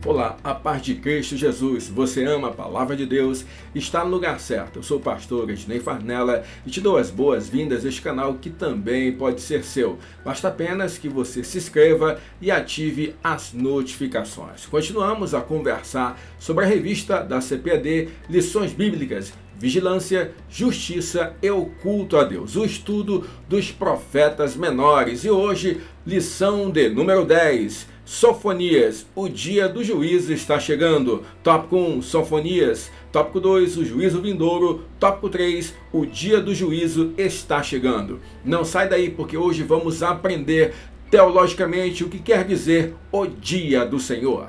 Olá, a paz de Cristo Jesus, você ama a palavra de Deus, está no lugar certo. Eu sou o pastor Ednei Farnella e te dou as boas-vindas a este canal que também pode ser seu. Basta apenas que você se inscreva e ative as notificações. Continuamos a conversar sobre a revista da CPAD, Lições Bíblicas, Vigilância, Justiça e o Culto a Deus, o estudo dos profetas menores. E hoje, lição de número 10. Sofonias, o dia do juízo está chegando. Tópico 1, Sofonias. Tópico 2, o juízo vindouro. Tópico 3, o dia do juízo está chegando. Não sai daí porque hoje vamos aprender teologicamente o que quer dizer o dia do Senhor.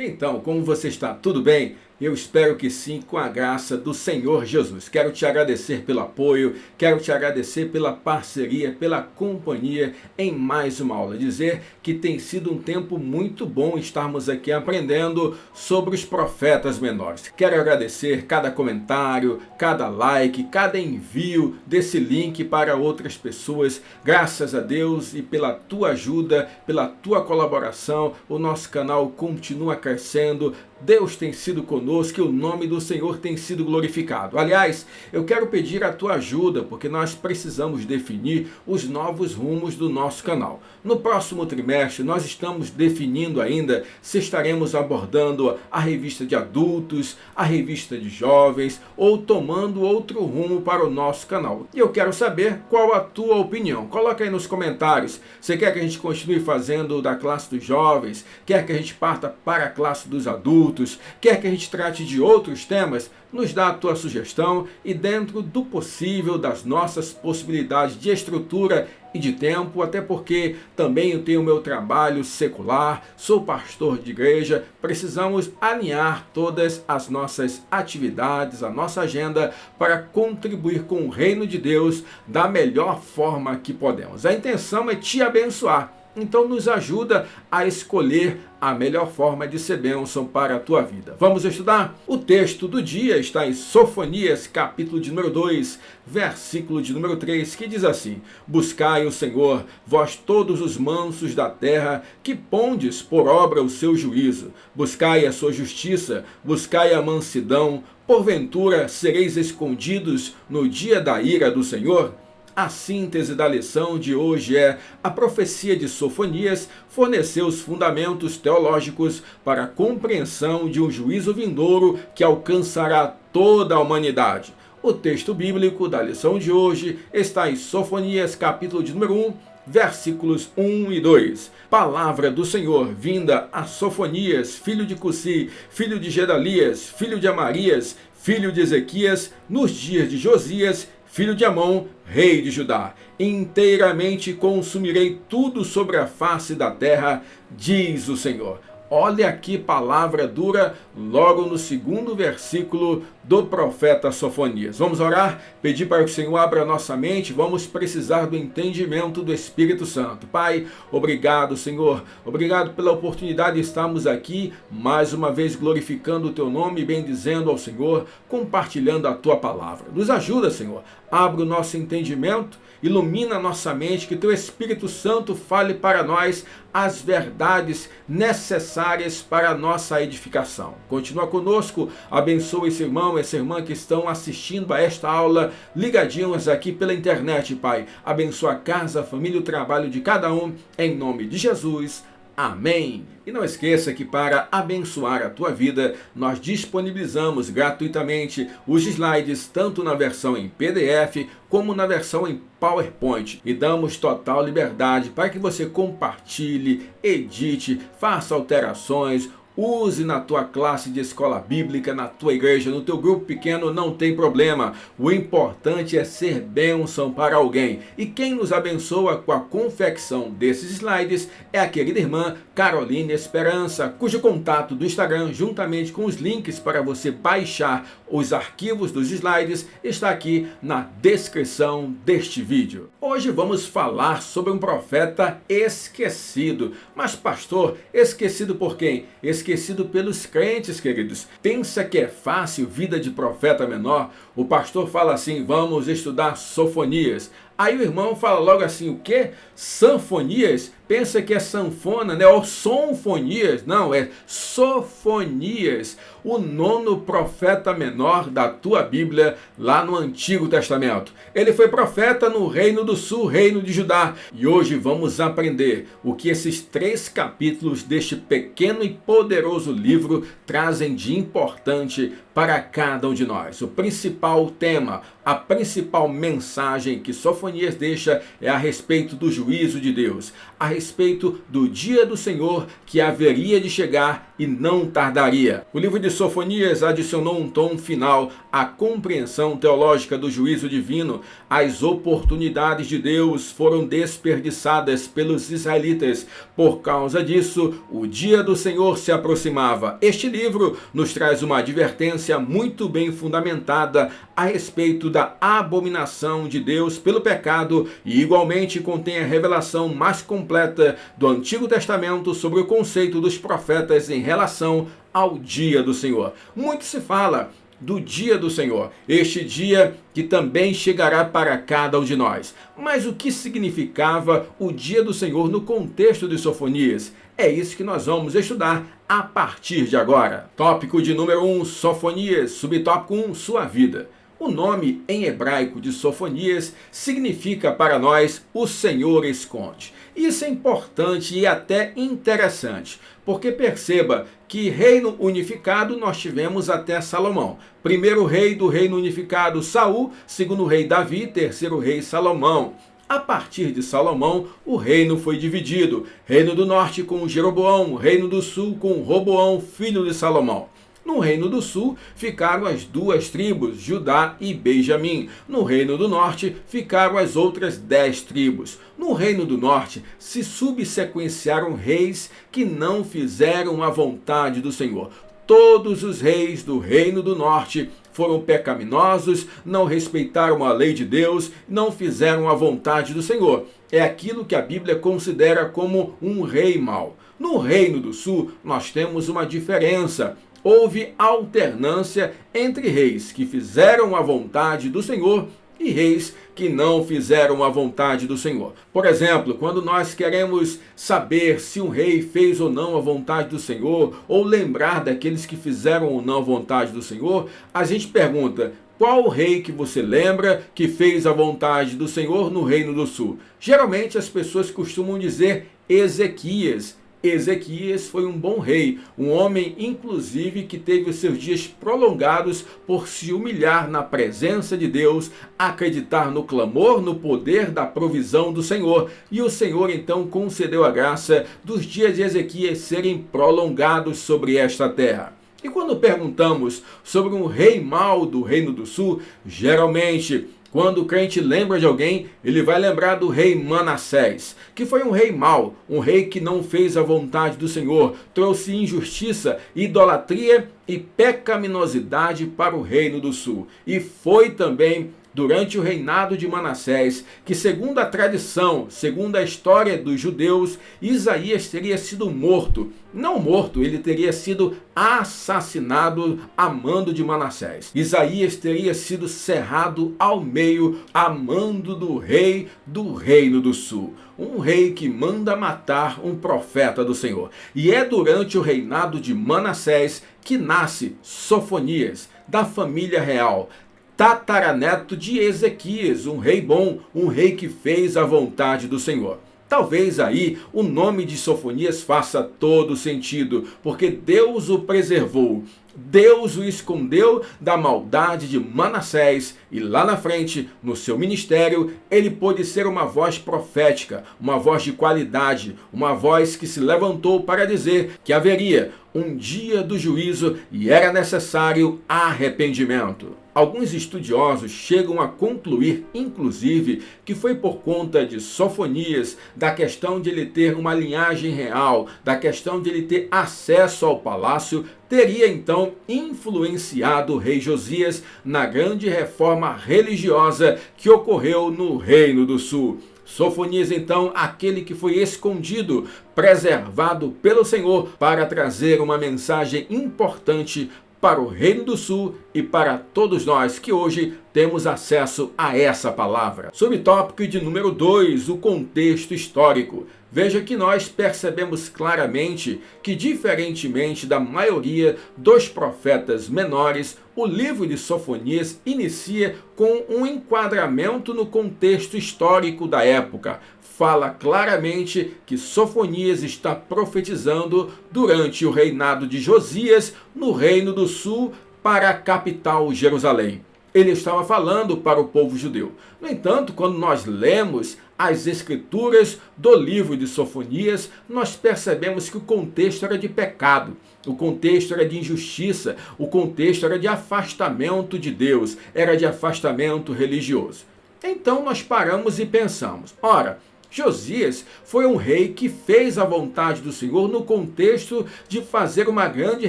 Então, como você está? Tudo bem? Eu espero que sim, com a graça do Senhor Jesus. Quero te agradecer pelo apoio, quero te agradecer pela parceria, pela companhia em mais uma aula. Dizer que tem sido um tempo muito bom estarmos aqui aprendendo sobre os profetas menores. Quero agradecer cada comentário, cada like, cada envio desse link para outras pessoas. Graças a Deus e pela tua ajuda, pela tua colaboração, o nosso canal continua crescendo. Deus tem sido conosco e o nome do Senhor tem sido glorificado. Aliás, eu quero pedir a tua ajuda porque nós precisamos definir os novos rumos do nosso canal. No próximo trimestre, nós estamos definindo ainda se estaremos abordando a revista de adultos, a revista de jovens ou tomando outro rumo para o nosso canal. E eu quero saber qual a tua opinião. Coloca aí nos comentários. Você quer que a gente continue fazendo da classe dos jovens? Quer que a gente parta para a classe dos adultos? Quer que a gente trate de outros temas? Nos dá a tua sugestão e dentro do possível, das nossas possibilidades de estrutura e de tempo, até porque também eu tenho o meu trabalho secular, sou pastor de igreja, precisamos alinhar todas as nossas atividades, a nossa agenda para contribuir com o reino de Deus da melhor forma que podemos. A intenção é te abençoar. Então nos ajuda a escolher a melhor forma de ser bênção para a tua vida. Vamos estudar? O texto do dia está em Sofonias, capítulo de número 2, versículo de número 3, que diz assim: Buscai o Senhor, vós todos os mansos da terra, que pondes por obra o seu juízo. Buscai a sua justiça, buscai a mansidão, porventura sereis escondidos no dia da ira do Senhor? A síntese da lição de hoje é: a profecia de Sofonias forneceu os fundamentos teológicos para a compreensão de um juízo vindouro que alcançará toda a humanidade. O texto bíblico da lição de hoje está em Sofonias, capítulo de número 1, versículos 1 e 2. Palavra do Senhor vinda a Sofonias, filho de Cussi, filho de Gedalias, filho de Amarias, filho de Ezequias, nos dias de Josias, filho de Amon, rei de Judá. Inteiramente consumirei tudo sobre a face da terra, diz o Senhor. Olha aqui palavra dura logo no segundo versículo do profeta Sofonias. Vamos orar? Pedir para que o Senhor abra a nossa mente. Vamos precisar do entendimento do Espírito Santo. Pai, obrigado, Senhor. Obrigado pela oportunidade de estarmos aqui, mais uma vez glorificando o teu nome e bendizendo ao Senhor, compartilhando a tua palavra. Nos ajuda, Senhor. Abre o nosso entendimento, ilumina a nossa mente, que teu Espírito Santo fale para nós as verdades necessárias para a nossa edificação. Continua conosco, abençoa esse irmão, essa irmã que estão assistindo a esta aula, ligadinhos aqui pela internet, Pai. Abençoa a casa, a família e o trabalho de cada um, em nome de Jesus. Amém. E não esqueça que para abençoar a tua vida, nós disponibilizamos gratuitamente os slides, tanto na versão em PDF, como na versão em PowerPoint. E damos total liberdade para que você compartilhe, edite, faça alterações, use na tua classe de escola bíblica, na tua igreja, no teu grupo pequeno, não tem problema. O importante é ser bênção para alguém. E quem nos abençoa com a confecção desses slides é a querida irmã Caroline Esperança, cujo contato do Instagram, juntamente com os links para você baixar os arquivos dos slides, está aqui na descrição deste vídeo. Hoje vamos falar sobre um profeta esquecido. Mas pastor, esquecido por quem? Esquecido pelos crentes, queridos. Pensa que é fácil vida de profeta menor? O pastor fala assim: vamos estudar Sofonias. Aí o irmão fala logo assim, o quê? Sanfonias? Pensa que é sanfona, né? Ou sonfonias? Não, é Sofonias, o 9º profeta menor da tua Bíblia, lá no Antigo Testamento. Ele foi profeta no Reino do Sul, Reino de Judá. E hoje vamos aprender o que esses 3 capítulos deste pequeno e poderoso livro trazem de importante para cada um de nós. O principal tema, a principal mensagem que Sofonias deixa é a respeito do juízo de Deus, a respeito do dia do Senhor que haveria de chegar e não tardaria. O livro de Sofonias adicionou um tom final à compreensão teológica do juízo divino. As oportunidades de Deus foram desperdiçadas pelos israelitas. Por causa disso, o dia do Senhor se aproximava. Este livro nos traz uma advertência muito bem fundamentada a respeito da abominação de Deus pelo pecado e igualmente contém a revelação mais completa do Antigo Testamento sobre o conceito dos profetas em relação ao dia do Senhor. Muito se fala do dia do Senhor, este dia que também chegará para cada um de nós. Mas o que significava o dia do Senhor no contexto de Sofonias? É isso que nós vamos estudar a partir de agora. Tópico de número 1, Sofonias. Subtópico 1, sua vida. O nome em hebraico de Sofonias significa para nós o Senhor esconde. Isso é importante e até interessante, porque perceba que reino unificado nós tivemos até Salomão. Primeiro rei do reino unificado, Saul, segundo rei Davi, terceiro rei Salomão. A partir de Salomão, o reino foi dividido. Reino do norte com Jeroboão, reino do sul com Roboão, filho de Salomão. No reino do sul ficaram as 2 tribos, Judá e Benjamim. No reino do norte ficaram as outras 10 tribos. No reino do norte se subsequenciaram reis que não fizeram a vontade do Senhor. Todos os reis do reino do norte foram pecaminosos, não respeitaram a lei de Deus, não fizeram a vontade do Senhor. É aquilo que a Bíblia considera como um rei mau. No reino do sul nós temos uma diferença. Houve alternância entre reis que fizeram a vontade do Senhor e reis que não fizeram a vontade do Senhor. Por exemplo, quando nós queremos saber se um rei fez ou não a vontade do Senhor, ou lembrar daqueles que fizeram ou não a vontade do Senhor, a gente pergunta: qual rei que você lembra que fez a vontade do Senhor no Reino do Sul? Geralmente as pessoas costumam dizer Ezequias. Ezequias foi um bom rei, um homem inclusive que teve os seus dias prolongados por se humilhar na presença de Deus, acreditar no clamor, no poder da provisão do Senhor. E o Senhor então concedeu a graça dos dias de Ezequias serem prolongados sobre esta terra. E quando perguntamos sobre um rei mau do Reino do Sul, geralmente quando o crente lembra de alguém, ele vai lembrar do rei Manassés, que foi um rei mau, um rei que não fez a vontade do Senhor, trouxe injustiça, idolatria e pecaminosidade para o Reino do Sul. E foi também durante o reinado de Manassés que, segundo a tradição, segundo a história dos judeus, Isaías teria sido morto. Não morto, ele teria sido assassinado a mando de Manassés. Isaías teria sido cerrado ao meio a mando do rei do Reino do Sul. Um rei que manda matar um profeta do Senhor. E é durante o reinado de Manassés que nasce Sofonias, da família real, tataraneto de Ezequias, um rei bom, um rei que fez a vontade do Senhor. Talvez aí o nome de Sofonias faça todo sentido, porque Deus o preservou. Deus o escondeu da maldade de Manassés e lá na frente, no seu ministério, ele pôde ser uma voz profética, uma voz de qualidade, uma voz que se levantou para dizer que haveria um dia do juízo e era necessário arrependimento. Alguns estudiosos chegam a concluir, inclusive, que foi por conta de Sofonias, da questão de ele ter uma linhagem real, da questão de ele ter acesso ao palácio, teria então influenciado o rei Josias na grande reforma religiosa que ocorreu no Reino do Sul. Sofonias, então, aquele que foi escondido, preservado pelo Senhor para trazer uma mensagem importante para o Reino do Sul e para todos nós que hoje temos acesso a essa palavra. Subtópico de número 2, o contexto histórico. Veja que nós percebemos claramente que, diferentemente da maioria dos profetas menores, o livro de Sofonias inicia com um enquadramento no contexto histórico da época. Fala claramente que Sofonias está profetizando durante o reinado de Josias no Reino do Sul para a capital Jerusalém. Ele estava falando para o povo judeu. No entanto, quando nós lemos as escrituras do livro de Sofonias, nós percebemos que o contexto era de pecado, o contexto era de injustiça, o contexto era de afastamento de Deus, era de afastamento religioso. Então nós paramos e pensamos, ora, Josias foi um rei que fez a vontade do Senhor no contexto de fazer uma grande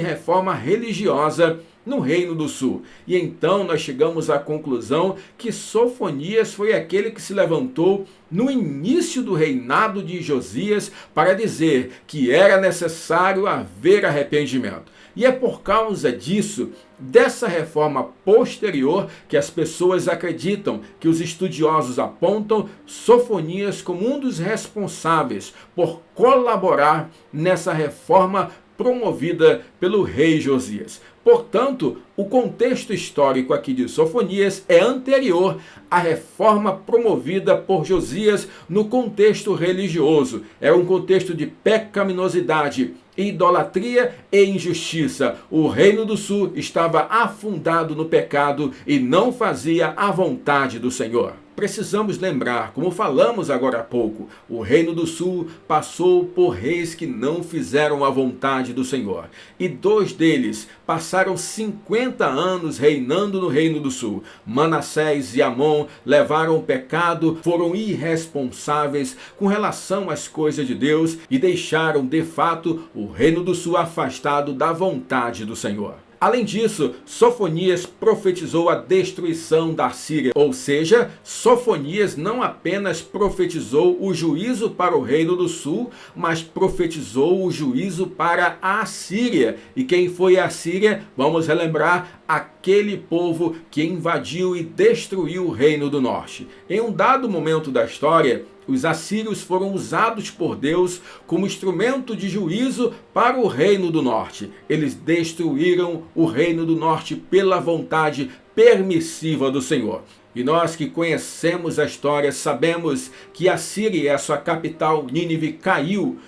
reforma religiosa no Reino do Sul. E então nós chegamos à conclusão que Sofonias foi aquele que se levantou no início do reinado de Josias para dizer que era necessário haver arrependimento. E é por causa disso, dessa reforma posterior, que as pessoas acreditam, que os estudiosos apontam Sofonias como um dos responsáveis por colaborar nessa reforma promovida pelo rei Josias. Portanto, o contexto histórico aqui de Sofonias é anterior à reforma promovida por Josias no contexto religioso. É um contexto de pecaminosidade, idolatria e injustiça. O Reino do Sul estava afundado no pecado e não fazia a vontade do Senhor. Precisamos lembrar, como falamos agora há pouco, o Reino do Sul passou por reis que não fizeram a vontade do Senhor. E 2 deles passaram 50 anos reinando no Reino do Sul. Manassés e Amon levaram o pecado, foram irresponsáveis com relação às coisas de Deus e deixaram, de fato, o Reino do Sul afastado da vontade do Senhor. Além disso, Sofonias profetizou a destruição da Síria, ou seja, Sofonias não apenas profetizou o juízo para o Reino do Sul, mas profetizou o juízo para a Síria. E quem foi a Síria? Vamos relembrar, aquele povo que invadiu e destruiu o Reino do Norte. Em um dado momento da história, os assírios foram usados por Deus como instrumento de juízo para o Reino do Norte. Eles destruíram o Reino do Norte pela vontade permissiva do Senhor. E nós que conhecemos a história sabemos que a Síria, a sua capital, Nínive, caiu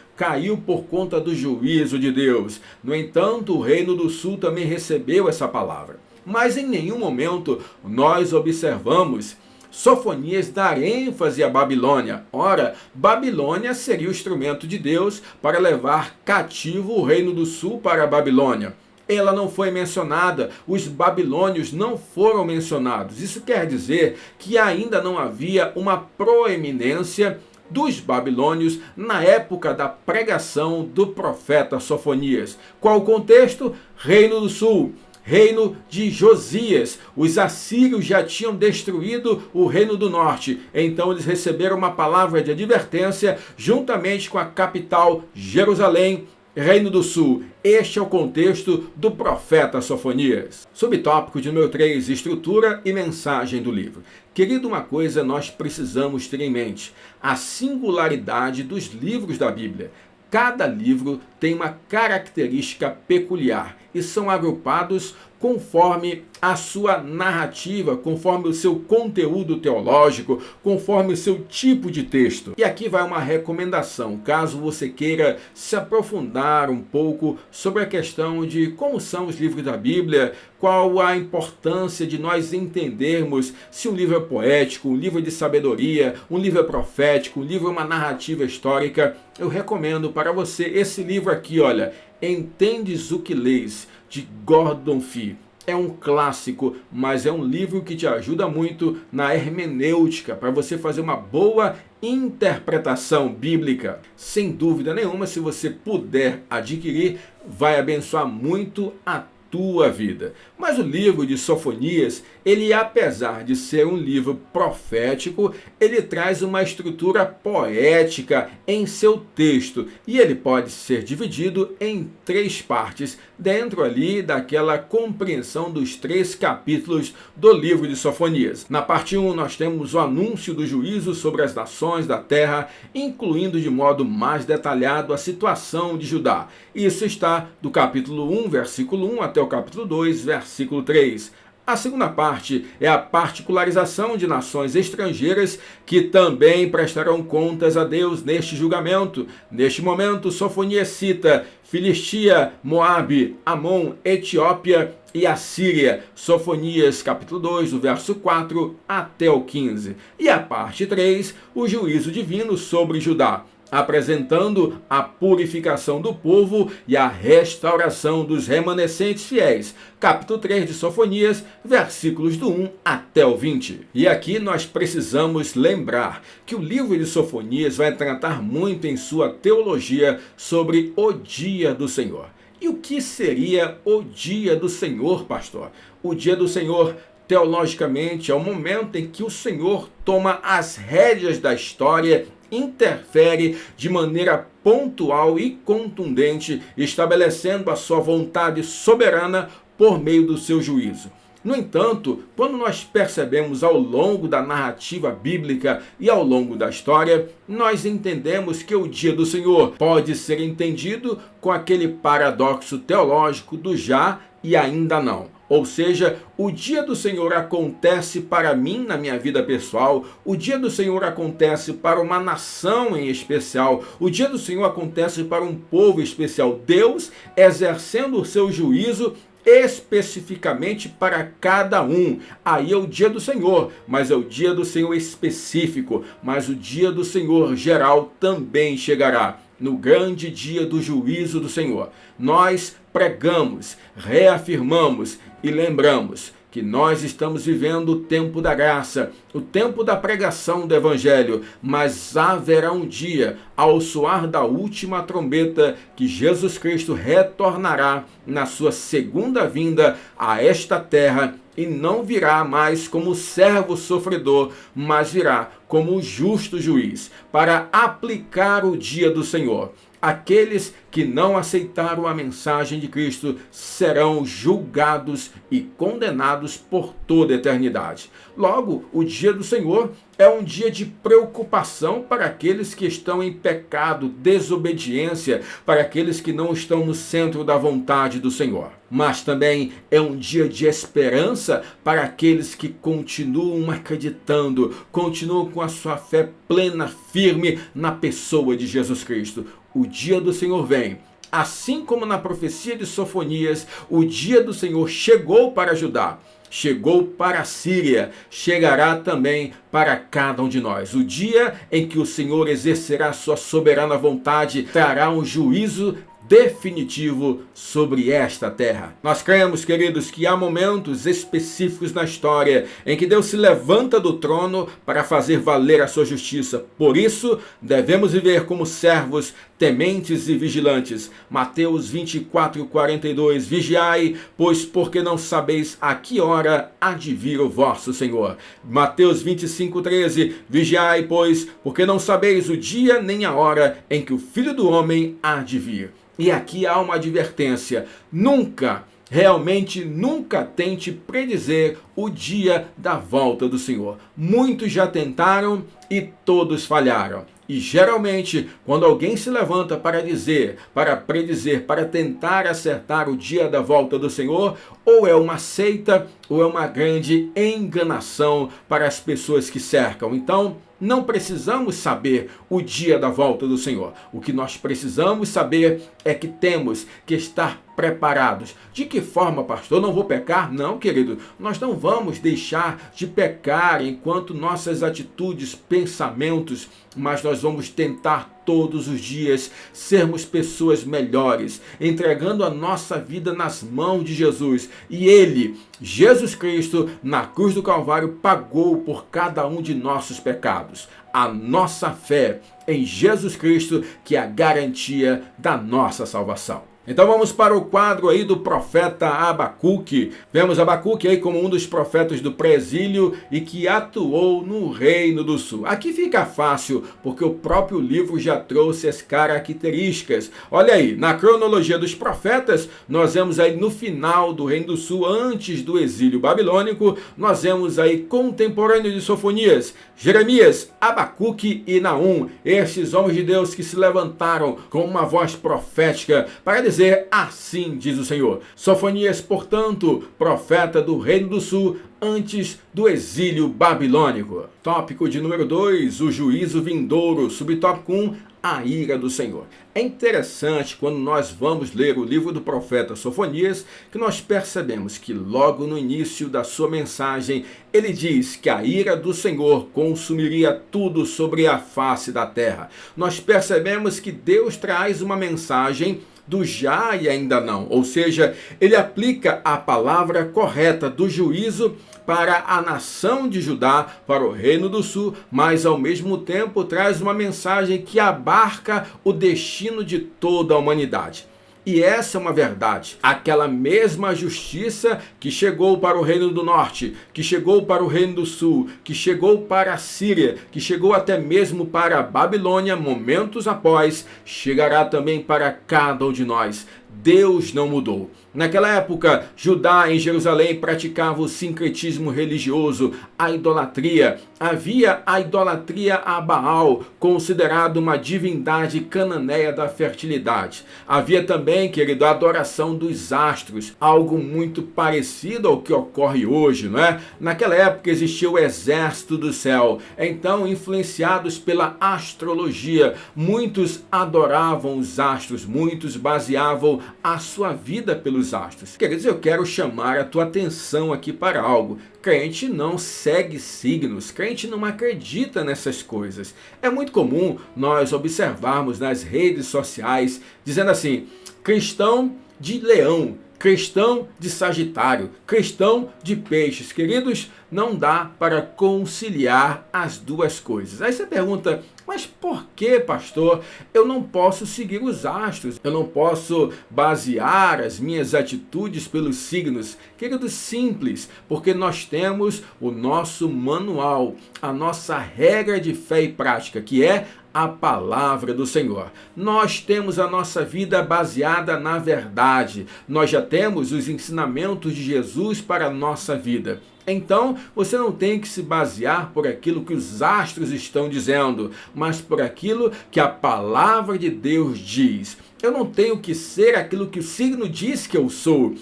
por conta do juízo de Deus. No entanto, o Reino do Sul também recebeu essa palavra. Mas em nenhum momento nós observamos Sofonias dar ênfase à Babilônia. Ora, Babilônia seria o instrumento de Deus para levar cativo o Reino do Sul para a Babilônia. Ela não foi mencionada, os babilônios não foram mencionados. Isso quer dizer que ainda não havia uma proeminência dos babilônios na época da pregação do profeta Sofonias. Qual o contexto? Reino do Sul. Reino de Josias. Os assírios já tinham destruído o Reino do Norte. Então eles receberam uma palavra de advertência juntamente com a capital Jerusalém, Reino do Sul. Este é o contexto do profeta Sofonias. Subtópico de número 3, estrutura e mensagem do livro. Querido, uma coisa nós precisamos ter em mente: a singularidade dos livros da Bíblia. Cada livro tem uma característica peculiar e são agrupados conforme a sua narrativa, conforme o seu conteúdo teológico, conforme o seu tipo de texto. E aqui vai uma recomendação, caso você queira se aprofundar um pouco sobre a questão de como são os livros da Bíblia, qual a importância de nós entendermos se um livro é poético, um livro de sabedoria, um livro é profético, um livro é uma narrativa histórica. Eu recomendo para você esse livro aqui, olha, Entendes o que Lês, de Gordon Fee. É um clássico, mas é um livro que te ajuda muito na hermenêutica, para você fazer uma boa interpretação bíblica. Sem dúvida nenhuma, se você puder adquirir, vai abençoar muito a tua vida. Mas o livro de Sofonias, ele apesar de ser um livro profético, ele traz uma estrutura poética em seu texto e ele pode ser dividido em 3 partes, dentro ali daquela compreensão dos 3 capítulos do livro de Sofonias. Na parte 1 nós temos o anúncio do juízo sobre as nações da terra, incluindo de modo mais detalhado a situação de Judá. Isso está do capítulo 1, versículo 1 até o capítulo 2, versículo 3. A segunda parte é a particularização de nações estrangeiras que também prestarão contas a Deus neste julgamento. Neste momento, Sofonias cita Filistia, Moabe, Amon, Etiópia e Assíria. Sofonias capítulo 2, do verso 4 até o 15. E a parte 3, o juízo divino sobre Judá, apresentando a purificação do povo e a restauração dos remanescentes fiéis. Capítulo 3 de Sofonias, versículos do 1 até o 20. E aqui nós precisamos lembrar que o livro de Sofonias vai tratar muito em sua teologia sobre o dia do Senhor. E o que seria o dia do Senhor, pastor? O dia do Senhor, teologicamente, é o momento em que o Senhor toma as rédeas da história, interfere de maneira pontual e contundente, estabelecendo a sua vontade soberana por meio do seu juízo. No entanto, quando nós percebemos ao longo da narrativa bíblica e ao longo da história, nós entendemos que o dia do Senhor pode ser entendido com aquele paradoxo teológico do já e ainda não. Ou seja, o dia do Senhor acontece para mim na minha vida pessoal, o dia do Senhor acontece para uma nação em especial, o dia do Senhor acontece para um povo especial. Deus exercendo o seu juízo especificamente para cada um. Aí é o dia do Senhor, mas é o dia do Senhor específico, mas o dia do Senhor geral também chegará. No grande dia do juízo do Senhor, nós pregamos, reafirmamos e lembramos que nós estamos vivendo o tempo da graça, o tempo da pregação do Evangelho, mas haverá um dia, ao soar da última trombeta, que Jesus Cristo retornará na sua segunda vinda a esta terra e não virá mais como servo sofredor, mas virá como o justo juiz, para aplicar o dia do Senhor. Aqueles que não aceitaram a mensagem de Cristo serão julgados e condenados por toda a eternidade. Logo, o dia do Senhor é um dia de preocupação para aqueles que estão em pecado, desobediência, para aqueles que não estão no centro da vontade do Senhor. Mas também é um dia de esperança para aqueles que continuam acreditando, continuam com a sua fé plena, firme na pessoa de Jesus Cristo. O dia do Senhor vem. Assim como na profecia de Sofonias, o dia do Senhor chegou para Judá, chegou para a Síria, chegará também para cada um de nós. O dia em que o Senhor exercerá sua soberana vontade, trará um juízo definitivo sobre esta terra. Nós cremos, queridos, que há momentos específicos na história em que Deus se levanta do trono para fazer valer a sua justiça. Por isso, devemos viver como servos tementes e vigilantes. Mateus 24:42. Vigiai, pois porque não sabeis a que hora há de vir o vosso Senhor. Mateus 25:13. Vigiai, pois porque não sabeis o dia nem a hora em que o Filho do Homem há de vir. E aqui há uma advertência: nunca, realmente nunca tente predizer o dia da volta do Senhor. Muitos já tentaram e todos falharam. E geralmente, quando alguém se levanta para dizer, para predizer, para tentar acertar o dia da volta do Senhor, ou é uma seita, ou é uma grande enganação para as pessoas que cercam. Então, não precisamos saber o dia da volta do Senhor. O que nós precisamos saber é que temos que estar preparados. De que forma, pastor? Não vou pecar? Não, querido. Nós não vamos deixar de pecar enquanto nossas atitudes, pensamentos, mas nós vamos tentar todos os dias sermos pessoas melhores, entregando a nossa vida nas mãos de Jesus. E Ele, Jesus Cristo, na cruz do Calvário, pagou por cada um de nossos pecados. A nossa fé em Jesus Cristo, que é a garantia da nossa salvação. Então vamos para o quadro aí do profeta Abacuque. Vemos Abacuque aí como um dos profetas do pré-exílio e que atuou no Reino do Sul. Aqui fica fácil, porque o próprio livro já trouxe as características. Olha aí, na cronologia dos profetas, nós vemos aí no final do Reino do Sul, antes do exílio babilônico, nós vemos aí contemporâneo de Sofonias, Jeremias, Abacuque e Naum, estes homens de Deus que se levantaram com uma voz profética para dizer: assim diz o Senhor. Sofonias, portanto, profeta do Reino do Sul, antes do exílio babilônico. Tópico de número 2, o juízo vindouro. Subtópico 1, a ira do Senhor. É interessante quando nós vamos ler o livro do profeta Sofonias, que nós percebemos que logo no início da sua mensagem, ele diz que a ira do Senhor consumiria tudo sobre a face da terra. Nós percebemos que Deus traz uma mensagem do já e ainda não, ou seja, ele aplica a palavra correta do juízo para a nação de Judá, para o Reino do Sul, mas ao mesmo tempo traz uma mensagem que abarca o destino de toda a humanidade. E essa é uma verdade. Aquela mesma justiça que chegou para o Reino do Norte, que chegou para o Reino do Sul, que chegou para a Síria, que chegou até mesmo para a Babilônia, momentos após, chegará também para cada um de nós. Deus não mudou. Naquela época, Judá em Jerusalém praticava o sincretismo religioso, a idolatria. Havia a idolatria a Baal, considerado uma divindade cananeia da fertilidade. Havia também, querido, a adoração dos astros, algo muito parecido ao que ocorre hoje, não é? Naquela época existia o exército do céu. Então, influenciados pela astrologia, muitos adoravam os astros, muitos baseavam a sua vida pelos astros. Quer dizer, eu quero chamar a tua atenção aqui para algo. Crente não segue signos, crente não acredita nessas coisas. É muito comum nós observarmos nas redes sociais dizendo assim: cristão de leão, cristão de Sagitário, cristão de Peixes. Queridos, não dá para conciliar as duas coisas. Aí você pergunta: mas por que, pastor, eu não posso seguir os astros? Eu não posso basear as minhas atitudes pelos signos? Querido, simples, porque nós temos o nosso manual, a nossa regra de fé e prática, que é a palavra do Senhor. Nós temos a nossa vida baseada na verdade. Nós já temos os ensinamentos de Jesus para a nossa vida. Então, você não tem que se basear por aquilo que os astros estão dizendo, mas por aquilo que a palavra de Deus diz. Eu não tenho que ser aquilo que o signo diz que eu sou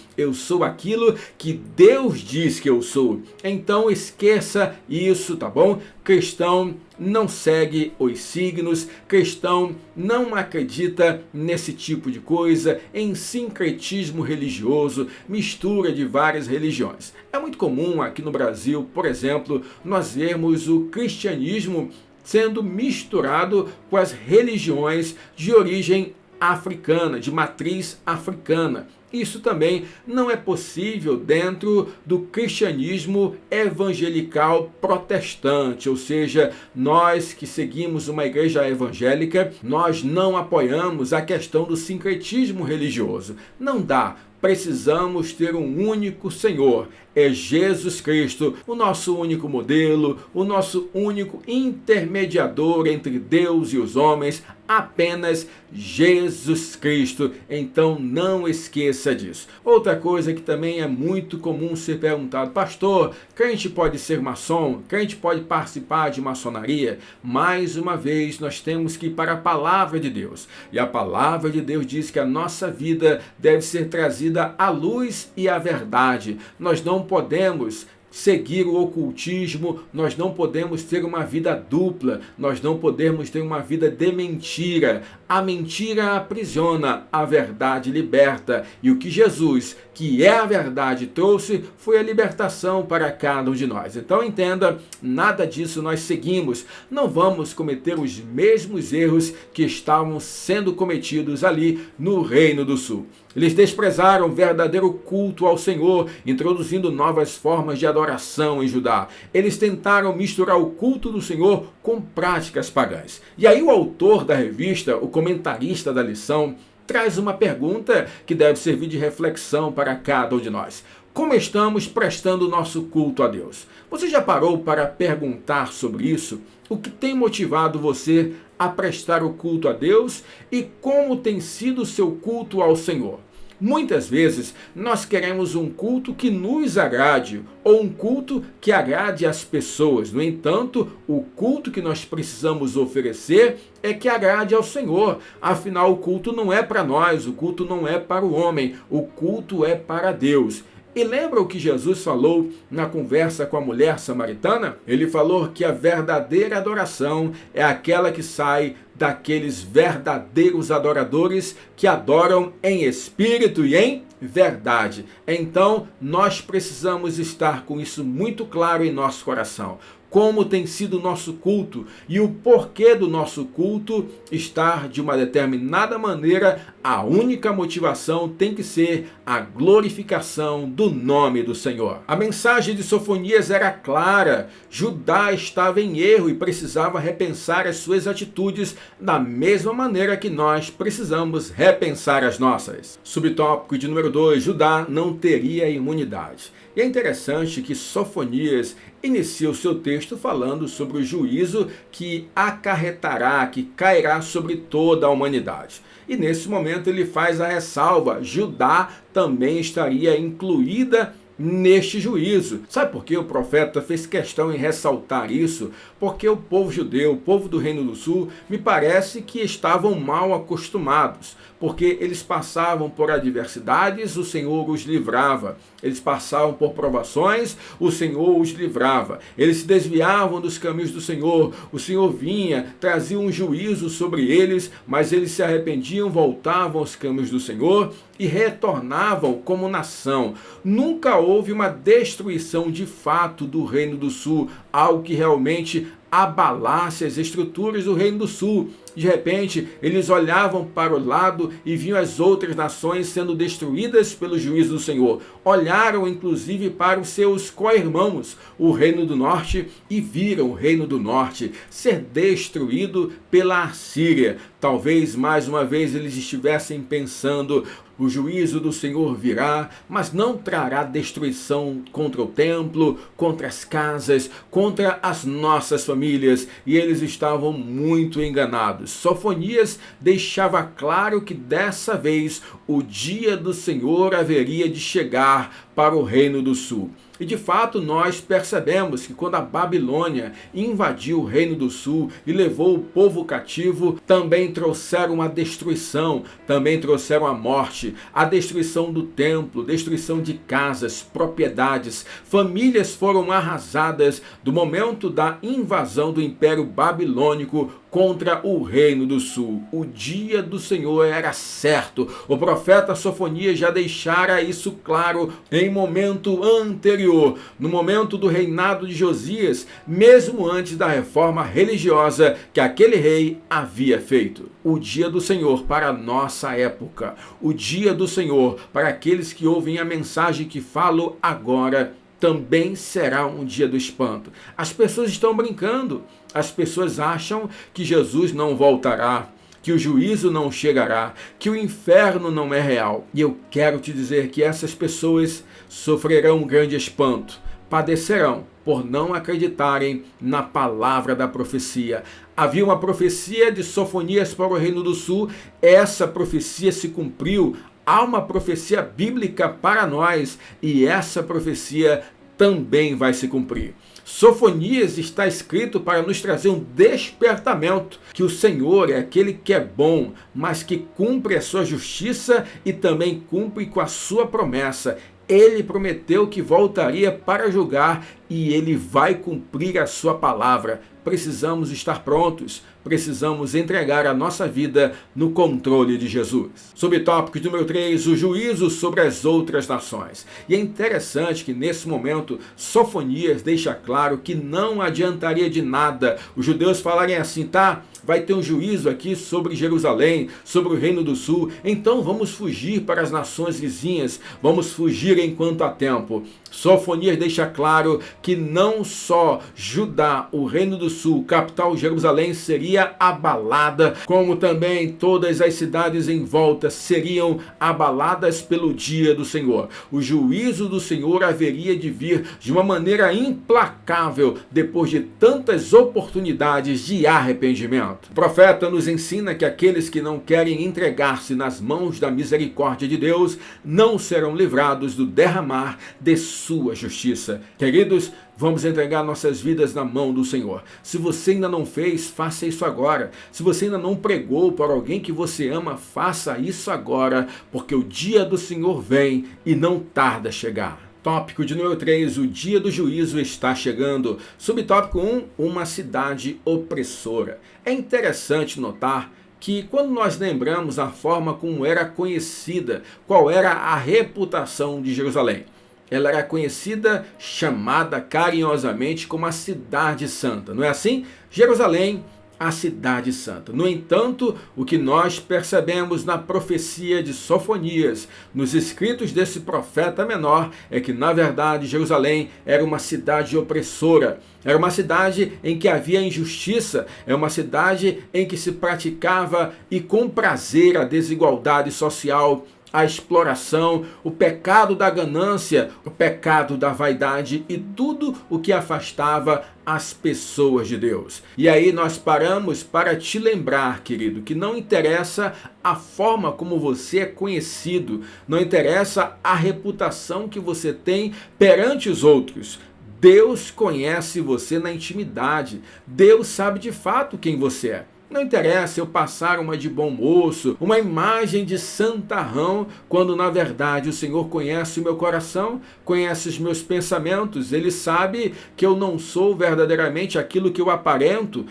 aquilo que Deus diz que eu sou. Então esqueça isso, tá bom? Cristão não segue os signos, cristão não acredita nesse tipo de coisa, em sincretismo religioso, mistura de várias religiões. É muito comum aqui no Brasil, por exemplo, nós vermos o cristianismo sendo misturado com as religiões de origem africana, de matriz africana. Isso também não é possível dentro do cristianismo evangelical protestante, ou seja, nós que seguimos uma igreja evangélica, nós não apoiamos a questão do sincretismo religioso. Não dá. Precisamos ter um único Senhor, é Jesus Cristo, o nosso único modelo, o nosso único intermediador entre Deus e os homens, apenas Jesus Cristo. Então não esqueça disso. Outra coisa que também é muito comum ser perguntado: pastor, crente pode ser maçom? Crente pode participar de maçonaria? Mais uma vez, nós temos que ir para a palavra de Deus. E a palavra de Deus diz que a nossa vida deve ser trazida à luz e à verdade. Nós não podemos seguir o ocultismo, nós não podemos ter uma vida dupla, nós não podemos ter uma vida de mentira. A mentira aprisiona, a verdade liberta. E o que Jesus, que é a verdade, trouxe foi a libertação para cada um de nós. Então entenda, nada disso nós seguimos. Não vamos cometer os mesmos erros que estavam sendo cometidos ali no Reino do Sul. Eles desprezaram o verdadeiro culto ao Senhor, introduzindo novas formas de adoração em Judá. Eles tentaram misturar o culto do Senhor com práticas pagãs. E aí o autor da revista, o comentarista da lição, traz uma pergunta que deve servir de reflexão para cada um de nós. Como estamos prestando o nosso culto a Deus? Você já parou para perguntar sobre isso? O que tem motivado você a prestar o culto a Deus e como tem sido o seu culto ao Senhor? Muitas vezes nós queremos um culto que nos agrade ou um culto que agrade as pessoas. No entanto, o culto que nós precisamos oferecer é que agrade ao Senhor. Afinal, o culto não é para nós, o culto não é para o homem, o culto é para Deus. E lembra o que Jesus falou na conversa com a mulher samaritana? Ele falou que a verdadeira adoração é aquela que sai daqueles verdadeiros adoradores que adoram em espírito e em verdade. Então, nós precisamos estar com isso muito claro em nosso coração. Como tem sido o nosso culto e o porquê do nosso culto estar de uma determinada maneira, a única motivação tem que ser a glorificação do nome do Senhor. A mensagem de Sofonias era clara: Judá estava em erro e precisava repensar as suas atitudes da mesma maneira que nós precisamos repensar as nossas. Subtópico de número 2, Judá não teria imunidade. E é interessante que Sofonias inicia o seu texto falando sobre o juízo que acarretará, que cairá sobre toda a humanidade. E nesse momento ele faz a ressalva: Judá também estaria incluída neste juízo. Sabe por que o profeta fez questão em ressaltar isso? Porque o povo judeu, o povo do Reino do Sul, me parece que estavam mal acostumados, porque eles passavam por adversidades, o Senhor os livrava. Eles passavam por provações, o Senhor os livrava. Eles se desviavam dos caminhos do Senhor, o Senhor vinha, trazia um juízo sobre eles, mas eles se arrependiam, voltavam aos caminhos do Senhor e retornavam como nação. Nunca houve uma destruição de fato do Reino do Sul, algo que realmente abalasse as estruturas do Reino do Sul. De repente, eles olhavam para o lado e viam as outras nações sendo destruídas pelo juízo do Senhor. Olharam inclusive para os seus co-irmãos, o Reino do Norte, e viram o Reino do Norte ser destruído pela Assíria. Talvez mais uma vez eles estivessem pensando: o juízo do Senhor virá, mas não trará destruição contra o templo, contra as casas, contra as nossas famílias. E eles estavam muito enganados. Sofonias deixava claro que dessa vez o dia do Senhor haveria de chegar para o Reino do Sul. E de fato nós percebemos que quando a Babilônia invadiu o Reino do Sul e levou o povo cativo, também trouxeram a destruição, também trouxeram a morte, a destruição do templo, destruição de casas, propriedades, famílias foram arrasadas do momento da invasão do Império Babilônico contra o Reino do Sul. O dia do Senhor era certo. O profeta Sofonias já deixara isso claro em momento anterior, no momento do reinado de Josias, mesmo antes da reforma religiosa que aquele rei havia feito. O dia do Senhor para a nossa época, o dia do Senhor para aqueles que ouvem a mensagem que falo agora, também será um dia do espanto. As pessoas estão brincando, as pessoas acham que Jesus não voltará, que o juízo não chegará, que o inferno não é real. E eu quero te dizer que essas pessoas sofrerão um grande espanto, padecerão por não acreditarem na palavra da profecia. Havia uma profecia de Sofonias para o Reino do Sul, essa profecia se cumpriu. Há uma profecia bíblica para nós e essa profecia também vai se cumprir. Sofonias está escrito para nos trazer um despertamento, que o Senhor é aquele que é bom, mas que cumpre a sua justiça e também cumpre com a sua promessa. Ele prometeu que voltaria para julgar e ele vai cumprir a sua palavra. Precisamos estar prontos, precisamos entregar a nossa vida no controle de Jesus. Subtópico número 3, o juízo sobre as outras nações. E é interessante que nesse momento Sofonias deixa claro que não adiantaria de nada os judeus falarem assim: tá, vai ter um juízo aqui sobre Jerusalém, sobre o Reino do Sul, então vamos fugir para as nações vizinhas, vamos fugir enquanto há tempo. Sofonias deixa claro que não só Judá, o Reino do sul, capital Jerusalém, seria abalada, como também todas as cidades em volta seriam abaladas pelo dia do Senhor. O juízo do Senhor haveria de vir de uma maneira implacável depois de tantas oportunidades de arrependimento. O profeta nos ensina que aqueles que não querem entregar-se nas mãos da misericórdia de Deus não serão livrados do derramar de sua justiça. Queridos, vamos entregar nossas vidas na mão do Senhor. Se você ainda não fez, faça isso agora. Se você ainda não pregou para alguém que você ama, faça isso agora, porque o dia do Senhor vem e não tarda a chegar. Tópico de número 3, o dia do juízo está chegando. Subtópico 1, uma cidade opressora. É interessante notar que quando nós lembramos a forma como era conhecida, qual era a reputação de Jerusalém. Ela era conhecida, chamada carinhosamente como a Cidade Santa, não é assim? Jerusalém, a Cidade Santa. No entanto, o que nós percebemos na profecia de Sofonias, nos escritos desse profeta menor, é que na verdade Jerusalém era uma cidade opressora. Era uma cidade em que havia injustiça, é uma cidade em que se praticava e com prazer a desigualdade social, a exploração, o pecado da ganância, o pecado da vaidade e tudo o que afastava as pessoas de Deus. E aí nós paramos para te lembrar, querido, que não interessa a forma como você é conhecido, não interessa a reputação que você tem perante os outros. Deus conhece você na intimidade. Deus sabe de fato quem você é. Não interessa eu passar uma de bom moço, uma imagem de santarrão, quando na verdade o Senhor conhece o meu coração, conhece os meus pensamentos. Ele sabe que eu não sou verdadeiramente aquilo que eu aparento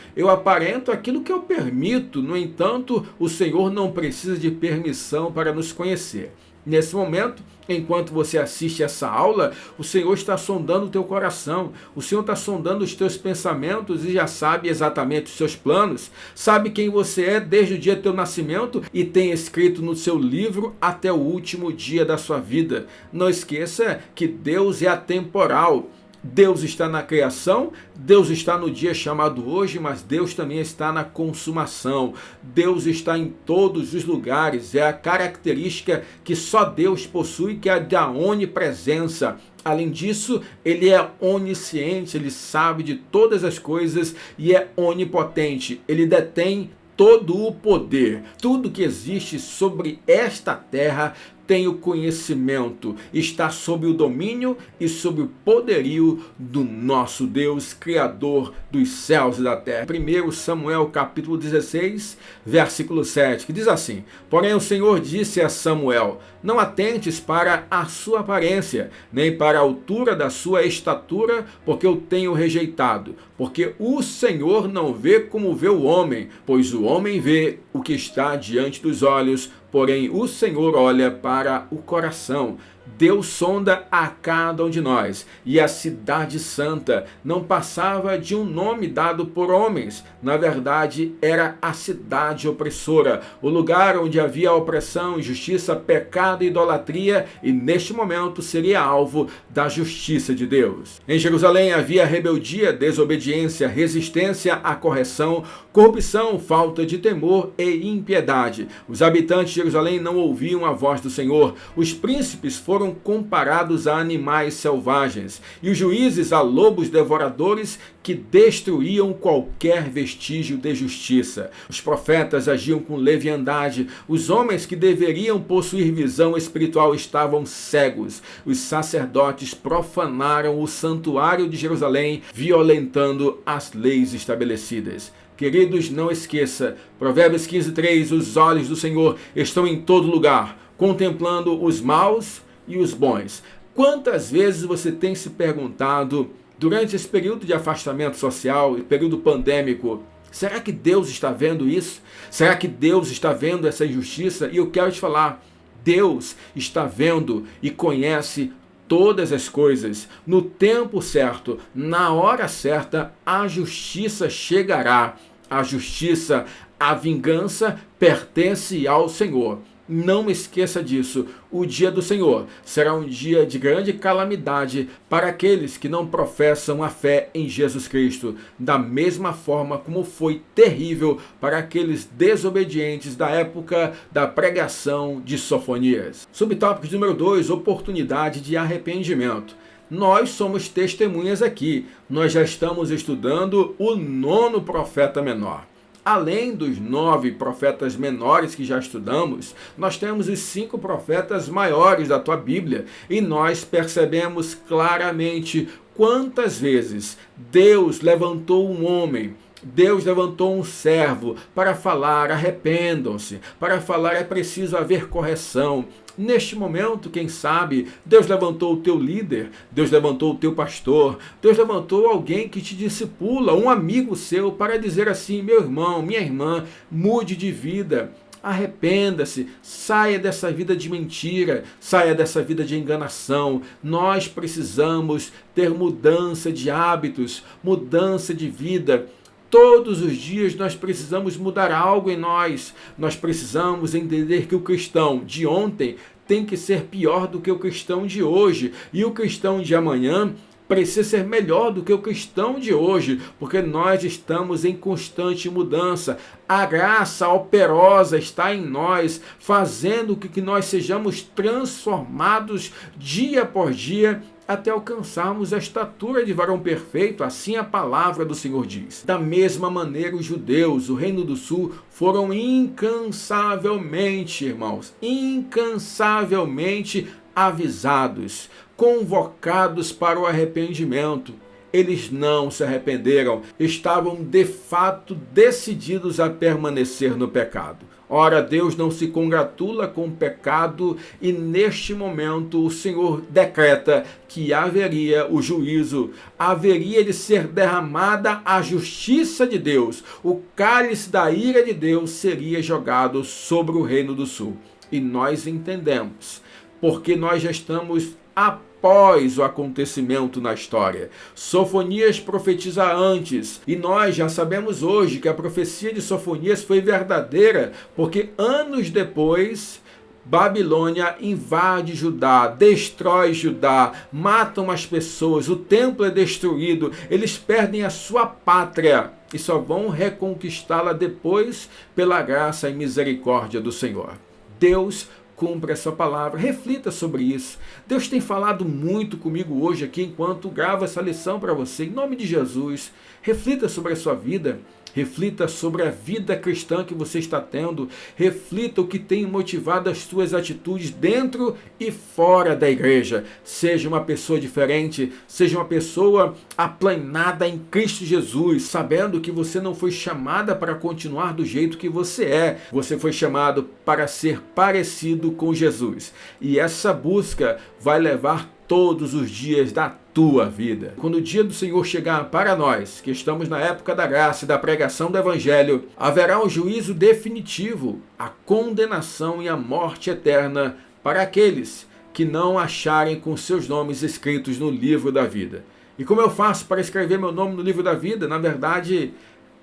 aquilo que eu permito. No entanto, o Senhor não precisa de permissão para nos conhecer. Nesse momento, enquanto você assiste essa aula, o Senhor está sondando o teu coração, o Senhor está sondando os teus pensamentos e já sabe exatamente os seus planos, sabe quem você é desde o dia do teu nascimento e tem escrito no seu livro até o último dia da sua vida. Não esqueça que Deus é atemporal. Deus está na criação, Deus está no dia chamado hoje, mas Deus também está na consumação. Deus está em todos os lugares, é a característica que só Deus possui, que é a da onipresença. Além disso, ele é onisciente, ele sabe de todas as coisas e é onipotente. Ele detém todo o poder. Tudo que existe sobre esta terra tem o conhecimento, está sob o domínio e sob o poderio do nosso Deus, Criador dos céus e da terra. 1 Samuel capítulo 16, versículo 7, que diz assim: Porém o Senhor disse a Samuel, não atentes para a sua aparência, nem para a altura da sua estatura, porque eu tenho rejeitado. Porque o Senhor não vê como vê o homem, pois o homem vê o que está diante dos olhos, porém o Senhor olha para o coração. Deus sonda a cada um de nós, e a Cidade Santa não passava de um nome dado por homens. Na verdade, era a cidade opressora, o lugar onde havia opressão, injustiça, pecado e idolatria, e neste momento seria alvo da justiça de Deus. Em Jerusalém havia rebeldia, desobediência, resistência à correção, corrupção, falta de temor e impiedade. Os habitantes de Jerusalém não ouviam a voz do Senhor. Os príncipes foram comparados a animais selvagens e os juízes a lobos devoradores que destruíam qualquer vestígio de justiça. Os profetas agiam com leviandade. Os homens que deveriam possuir visão espiritual estavam cegos. Os sacerdotes profanaram o santuário de Jerusalém, violentando as leis estabelecidas. Queridos, não esqueça, Provérbios 15:3, os olhos do Senhor estão em todo lugar, contemplando os maus e os bons. Quantas vezes você tem se perguntado, durante esse período de afastamento social, período pandêmico, será que Deus está vendo isso? Será que Deus está vendo essa injustiça? E eu quero te falar, Deus está vendo e conhece todas as coisas. No tempo certo, na hora certa, a justiça chegará. A justiça, a vingança pertence ao Senhor. Não esqueça disso. O dia do Senhor será um dia de grande calamidade para aqueles que não professam a fé em Jesus Cristo, da mesma forma como foi terrível para aqueles desobedientes da época da pregação de Sofonias. Subtópico número 2, oportunidade de arrependimento. Nós somos testemunhas aqui. Nós já estamos estudando o 9º profeta menor. Além dos 9 profetas menores que já estudamos, nós temos os 5 profetas maiores da tua Bíblia. E nós percebemos claramente quantas vezes Deus levantou um homem, Deus levantou um servo para falar: arrependam-se, para falar: é preciso haver correção. Neste momento, quem sabe, Deus levantou o teu líder, Deus levantou o teu pastor, Deus levantou alguém que te discipula, um amigo seu, para dizer assim: meu irmão, minha irmã, mude de vida. Arrependa-se, saia dessa vida de mentira, saia dessa vida de enganação. Nós precisamos ter mudança de hábitos, mudança de vida. Todos os dias nós precisamos mudar algo em nós. Nós precisamos entender que o cristão de ontem tem que ser pior do que o cristão de hoje. E o cristão de amanhã precisa ser melhor do que o cristão de hoje, porque nós estamos em constante mudança. A graça operosa está em nós, fazendo com que nós sejamos transformados dia após dia, até alcançarmos a estatura de varão perfeito, assim a palavra do Senhor diz. Da mesma maneira, os judeus, o Reino do Sul, foram incansavelmente, irmãos, incansavelmente avisados, convocados para o arrependimento. Eles não se arrependeram, estavam de fato decididos a permanecer no pecado. Ora, Deus não se congratula com o pecado e neste momento o Senhor decreta que haveria o juízo, haveria de ser derramada a justiça de Deus. O cálice da ira de Deus seria jogado sobre o Reino do Sul. E nós entendemos, porque nós já estamos após o acontecimento na história. Sofonias profetiza antes, e nós já sabemos hoje que a profecia de Sofonias foi verdadeira, porque anos depois Babilônia invade Judá, destrói Judá, matam as pessoas, o templo é destruído, eles perdem a sua pátria e só vão reconquistá-la depois pela graça e misericórdia do Senhor. Deus cumpre a sua palavra, reflita sobre isso. Deus tem falado muito comigo hoje aqui enquanto gravo essa lição para você. Em nome de Jesus, reflita sobre a sua vida, reflita sobre a vida cristã que você está tendo, reflita o que tem motivado as suas atitudes dentro e fora da igreja. Seja uma pessoa diferente, seja uma pessoa aplanada em Cristo Jesus, sabendo que você não foi chamada para continuar do jeito que você é. Você foi chamado para ser parecido com Jesus. E essa busca vai levar todos os dias da tua vida. Quando o dia do Senhor chegar para nós, que estamos na época da graça e da pregação do Evangelho, haverá um juízo definitivo, a condenação e a morte eterna para aqueles que não acharem com seus nomes escritos no livro da vida. E como eu faço para escrever meu nome no livro da vida? Na verdade,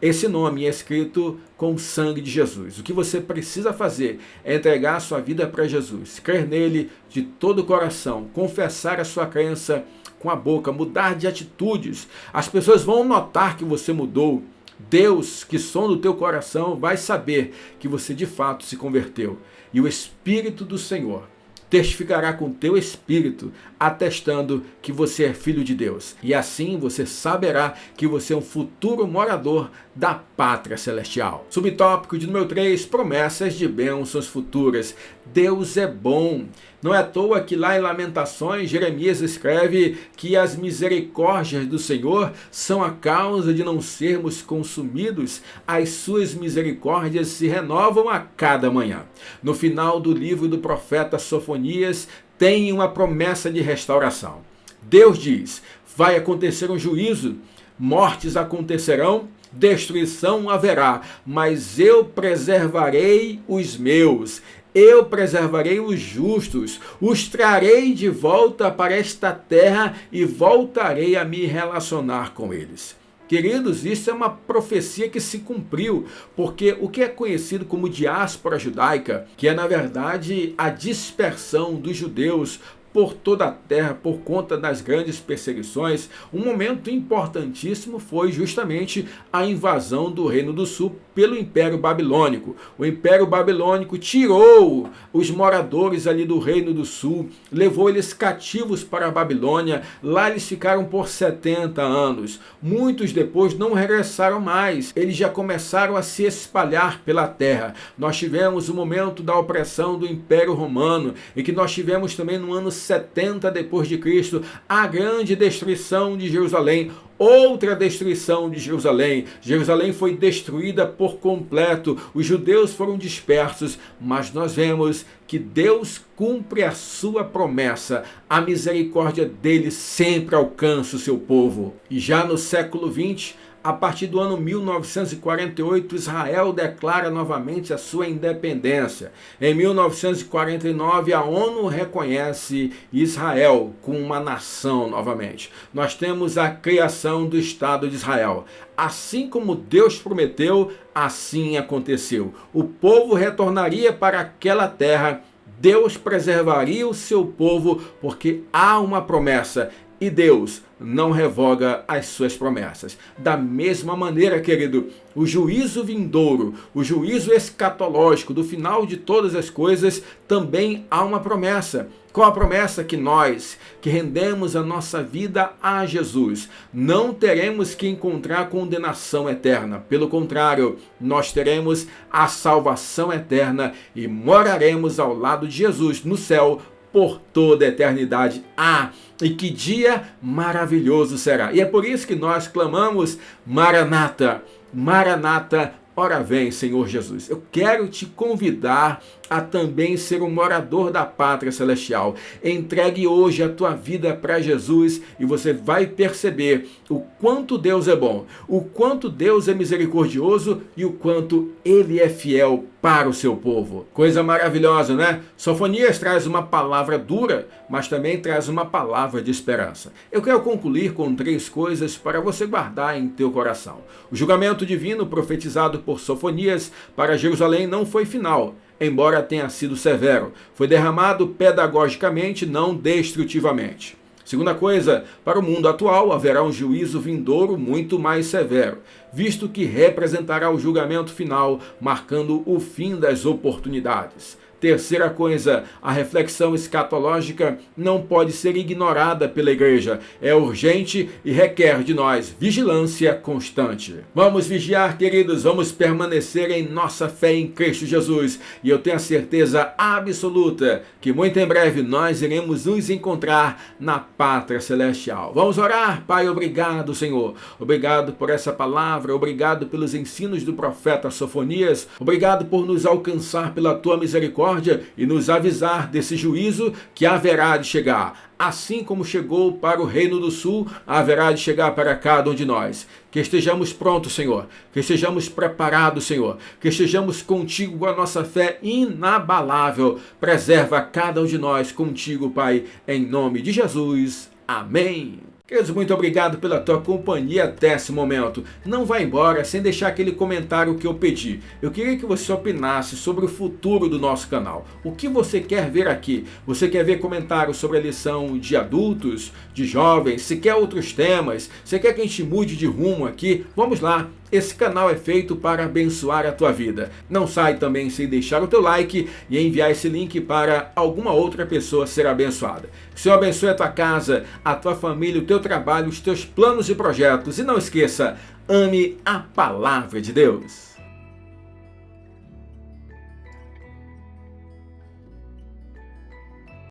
esse nome é escrito com o sangue de Jesus. O que você precisa fazer é entregar a sua vida para Jesus, crer nele de todo o coração, confessar a sua crença com a boca, mudar de atitudes. As pessoas vão notar que você mudou. Deus, que sonda o teu coração, vai saber que você de fato se converteu. E o Espírito do Senhor testificará com teu espírito, atestando que você é filho de Deus. E assim você saberá que você é um futuro morador da pátria celestial. Subtópico de número 3, promessas de bênçãos futuras. Deus é bom. Não é à toa que lá em Lamentações, Jeremias escreve que as misericórdias do Senhor são a causa de não sermos consumidos. As suas misericórdias se renovam a cada manhã. No final do livro do profeta Sofonias, tem uma promessa de restauração. Deus diz: vai acontecer um juízo, mortes acontecerão, destruição haverá, mas eu preservarei os meus. Eu preservarei os justos, os trarei de volta para esta terra e voltarei a me relacionar com eles. Queridos, isso é uma profecia que se cumpriu, porque o que é conhecido como diáspora judaica, que é na verdade a dispersão dos judeus por toda a terra, por conta das grandes perseguições, um momento importantíssimo foi justamente a invasão do Reino do Sul pelo Império Babilônico. O Império Babilônico tirou os moradores ali do Reino do Sul, levou eles cativos para a Babilônia, lá eles ficaram por 70 anos. Muitos depois não regressaram mais, eles já começaram a se espalhar pela terra. Nós tivemos o momento da opressão do Império Romano, e que nós tivemos também no ano 70 depois de Cristo, a grande destruição de Jerusalém. Outra destruição de Jerusalém. Jerusalém foi destruída por completo, os judeus foram dispersos, mas nós vemos que Deus cumpre a sua promessa, a misericórdia dele sempre alcança o seu povo. E já no século 20, a partir do ano 1948, Israel declara novamente a sua independência. Em 1949, a ONU reconhece Israel como uma nação novamente. Nós temos a criação do Estado de Israel. Assim como Deus prometeu, assim aconteceu. O povo retornaria para aquela terra, Deus preservaria o seu povo, porque há uma promessa. E Deus não revoga as suas promessas. Da mesma maneira, querido, o juízo vindouro, o juízo escatológico do final de todas as coisas, também há uma promessa. Qual a promessa? Que nós, que rendemos a nossa vida a Jesus, não teremos que encontrar condenação eterna. Pelo contrário, nós teremos a salvação eterna e moraremos ao lado de Jesus no céu por toda a eternidade. E que dia maravilhoso será! E é por isso que nós clamamos: Maranata, Maranata, ora vem, Senhor Jesus. Eu quero te convidar a também ser um morador da pátria celestial. Entregue hoje a tua vida para Jesus e você vai perceber o quanto Deus é bom, o quanto Deus é misericordioso e o quanto Ele é fiel para o seu povo. Coisa maravilhosa, né? Sofonias traz uma palavra dura, mas também traz uma palavra de esperança. Eu quero concluir com 3 coisas para você guardar em teu coração. O julgamento divino profetizado por Sofonias para Jerusalém não foi final, embora tenha sido severo. Foi derramado pedagogicamente, não destrutivamente. Segunda coisa, para o mundo atual haverá um juízo vindouro muito mais severo, visto que representará o julgamento final, marcando o fim das oportunidades. Terceira coisa, a reflexão escatológica não pode ser ignorada pela igreja. É urgente e requer de nós vigilância constante. Vamos vigiar, queridos, vamos permanecer em nossa fé em Cristo Jesus. E eu tenho a certeza absoluta que muito em breve nós iremos nos encontrar na pátria celestial. Vamos orar? Pai, obrigado, Senhor. Obrigado por essa palavra, obrigado pelos ensinos do profeta Sofonias, obrigado por nos alcançar pela tua misericórdia e nos avisar desse juízo que haverá de chegar. Assim como chegou para o Reino do Sul, haverá de chegar para cada um de nós. Que estejamos prontos, Senhor. Que estejamos preparados, Senhor. Que estejamos contigo com a nossa fé inabalável. Preserva cada um de nós contigo, Pai, em nome de Jesus. Amém. Queridos, muito obrigado pela tua companhia até esse momento. Não vá embora sem deixar aquele comentário que eu pedi. Eu queria que você opinasse sobre o futuro do nosso canal. O que você quer ver aqui? Você quer ver comentários sobre a lição de adultos, de jovens? Se quer outros temas? Você quer que a gente mude de rumo aqui? Vamos lá! Esse canal é feito para abençoar a tua vida. Não sai também sem deixar o teu like e enviar esse link para alguma outra pessoa ser abençoada. Que o Senhor abençoe a tua casa, a tua família, o teu trabalho, os teus planos e projetos. E não esqueça, ame a palavra de Deus.